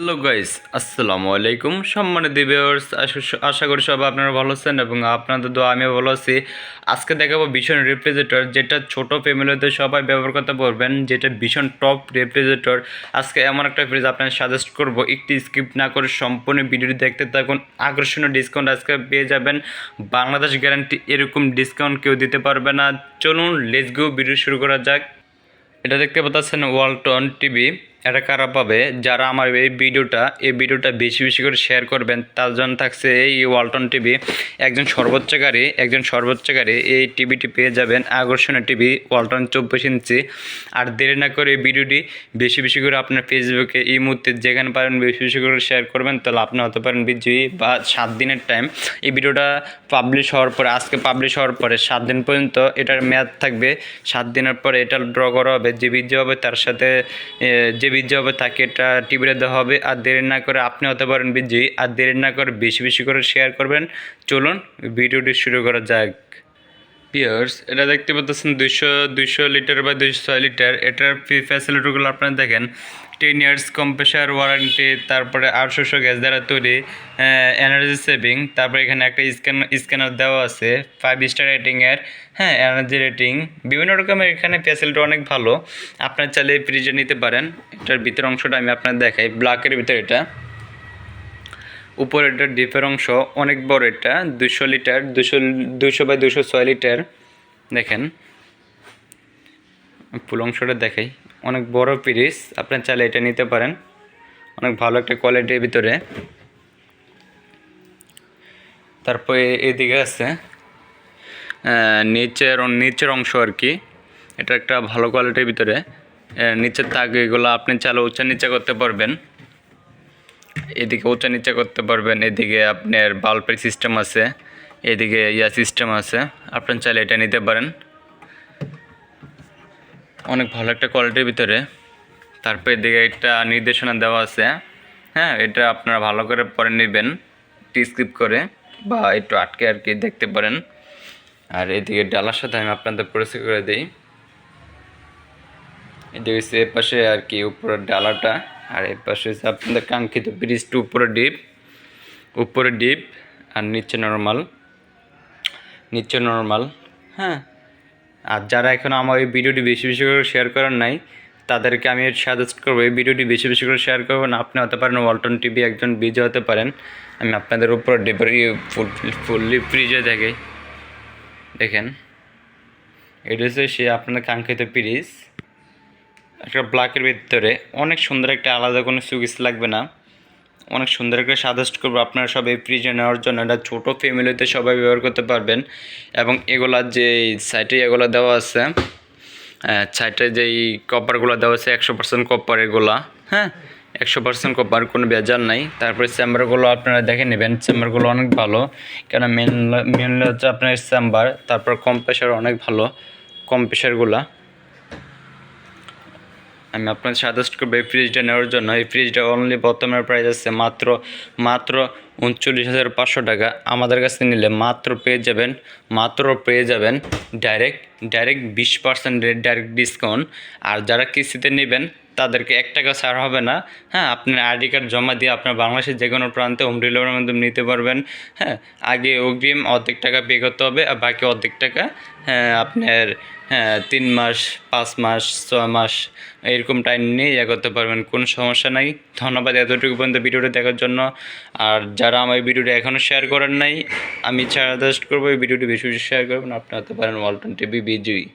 Hello guys, আসসালামু আলাইকুম। সম্মানিত ভিউয়ার্স, আশা করি সবাই আপনারা ভালো আছেন এবং আপনাদের দোয়া আমিও ভালো আছি। আজকে দেখাবো ভীষণ রেফ্রিজারেটর, যেটা ছোট ফ্যামিলিতে সবাই ব্যবহার করতে পারবেন, যেটা ভীষণ টপ রেফ্রিজারেটর। আজকে এমন একটা ফ্রিজ আপনার সাজেস্ট করব, একটি স্কিপ না করে সম্পূর্ণ ভিডিওটি দেখতে থাকুন। আকর্ষণীয় ডিসকাউন্ট আজকে পেয়ে যাবেন, বাংলাদেশ গ্যারান্টি। এরকম ডিসকাউন্ট কেউ দিতে পারবে না। চলুন লেটস গো, ভিডিও শুরু করা যাক। এটা দেখতে পাচ্ছেন ওয়ালটন টিভি। এটা কারা পাবে? যারা আমার এই ভিডিওটা বেশি বেশি করে শেয়ার করবেন, তার জন্য থাকছে এই ওয়ালটন টিভি। একজন সর্বোচ্চকারী এই টিভিটি পেয়ে যাবেন, আকর্ষণীয় টিভি ওয়ালটন 24 ইঞ্চি। আর দেরি না করে এই ভিডিওটি বেশি বেশি করে আপনার ফেসবুকে এই মুহূর্তে যেখানে পারেন বেশি বেশি করে শেয়ার করবেন, তাহলে আপনি হতে পারেন বিজয়ী। বা 7 দিনের টাইম, এই ভিডিওটা আজকে পাবলিশ হওয়ার পরে 7 দিন পর্যন্ত এটার মেয়াদ থাকবে। 7 দিনের পরে এটা ড্র করা হবে। যে বিজয়ী হবে তার সাথে যে বিজয়ী হবে তাকে এটা টিভিতে দেওয়া হবে। আর দেরি না করে আপনি হতে পারেন বিজয়ী। আর দেরি না করে বেশি বেশি করে শেয়ার করবেন। চলুন ভিডিওটি শুরু করা যাক। পিয়ার্স, এটা দেখতে পাচ্ছেন 200 লিটার বা 206 লিটার। এটার ফ্যাসিলিটিগুলো আপনারা দেখেন। 10 ইয়ার্স কম্প্রেসার ওয়ারেন্টি, তারপরে 800 গ্যাস দ্বারা তৈরি, এনার্জি সেভিং। তারপরে এখানে একটা স্ক্যানার দেওয়া আছে, 5 স্টার রেটিংয়ের। হ্যাঁ, এনার্জি রেটিং বিভিন্ন রকমের। এখানে ফ্যাসিলিটি অনেক ভালো। আপনার চাইলে ফ্রিজে নিতে পারেন। এটার ভিতর অংশটা আমি আপনার দেখাই। ব্ল্যাকের ভিতরে এটা, উপরে এটা ডিপের অংশ অনেক বড়। এটা 200 লিটার, 200 বাই 206 লিটার। দেখেন ফুল অংশটা দেখাই, অনেক বড় ফ্রিজ। আপনার চাইলে এটা নিতে পারেন, অনেক ভালো একটা কোয়ালিটির ভিতরে। তারপরে এদিকে আছে নিচের অংশ আর কি। এটা একটা ভালো কোয়ালিটির ভিতরে। নিচের তাক এগুলো আপনি চাইলে উঁচা নিচে করতে পারবেন। এদিকে উঁচা নিচে করতে পারবেন। এদিকে আপনার বাল্বের সিস্টেম আছে, এদিকে সিস্টেম আছে। আপনার চাইলে এটা নিতে পারেন, অনেক ভালো একটা কোয়ালিটির ভিতরে। তারপর এদিকে একটা নির্দেশনা দেওয়া আছে। হ্যাঁ, এটা আপনারা ভালো করে পরে নেবেন, স্কিপ করে বা একটু আটকে আর কি দেখতে পারেন। আর এদিকে ডালার সাথে আমি আপনাদের পরিচয় করে দিই। এদিকে হচ্ছে এ পাশে আর কি উপরের ডালাটা, আর এ পাশে হচ্ছে আপনাদের কাঙ্ক্ষিত ব্রিজটা। উপরে ডিপ আর নিচে নর্মাল। হ্যাঁ, আর যারা এখন আমার এই ভিডিওটি বেশি বেশি করে শেয়ার করার নাই, তাদেরকে আমি সাজেস্ট করবো এই ভিডিওটি বেশি বেশি করে শেয়ার করবেন। আপনি হতে পারেন ওয়ালটন টিভি একজন বিজয় হতে পারেন। আমি আপনাদের উপরে ডিপের ফুললি ফ্রিজে দেখেন। এটা হচ্ছে সে আপনাদের কাঙ্ক্ষিত ফ্রিজ। একটা ব্ল্যাকের ভিতরে অনেক সুন্দর একটা, আলাদা কোনো সুইচ লাগবে না। অনেক সুন্দর একটা সাজেস্ট করবো আপনারা সব এই ফ্রিজে নেওয়ার জন্য। এটা ছোটো ফ্যামিলিতে সবাই ব্যবহার করতে পারবেন। এবং এগুলার যে সাইডে এগুলো দেওয়া আছে, সাইডে যেই কপারগুলো দেওয়া আছে 100% কপার এগুলা। হ্যাঁ, 100% কপার, কোনো ভেজাল নাই। তারপরে চেম্বারগুলো আপনারা দেখে নেবেন, চেম্বারগুলো অনেক ভালো। কেন মেনলি হচ্ছে আপনার চেম্বার। তারপর কম্প্রেসার অনেক ভালো, কম্প্রেসারগুলা। আমি আপনাদের সাজেস্ট করবো এই ফ্রিজটা নেওয়ার জন্য। এই ফ্রিজটা অনলি বর্তমানে প্রাইস আছে মাত্র 39,500 টাকা। আমাদের কাছে নিলে মাত্র পেয়ে যাবেন ডাইরেক্ট 20% ডাইরেক্ট ডিসকাউন্ট। আর যারা কিস্তিতে নেবেন তাদেরকে 1 টাকা ছাড় হবে না। হ্যাঁ, আপনার আইডি কার্ড জমা দিয়ে আপনার বাংলাদেশের যে কোনো প্রান্তে হোম ডেলিভারির মাধ্যমে নিতে পারবেন। হ্যাঁ, আগে অগ্রিম অর্ধেক টাকা পে করতে হবে, আর বাকি অর্ধেক টাকা আপনার 3 মাস, 5 মাস, 6 মাস এরকম টাইম নিয়ে করতে পারবেন, কোনো সমস্যা নাই। ধন্যবাদ এতটুকু পর্যন্ত ভিডিওটা দেখার জন্য। আর যারা আমার ভিডিওটা এখনও শেয়ার করেন নাই, আমি সাজেস্ট করবো এই ভিডিওটি বেশি বেশি শেয়ার করবেন। আপনি হতে পারেন ওয়ালটন টিভি বিজয়ী।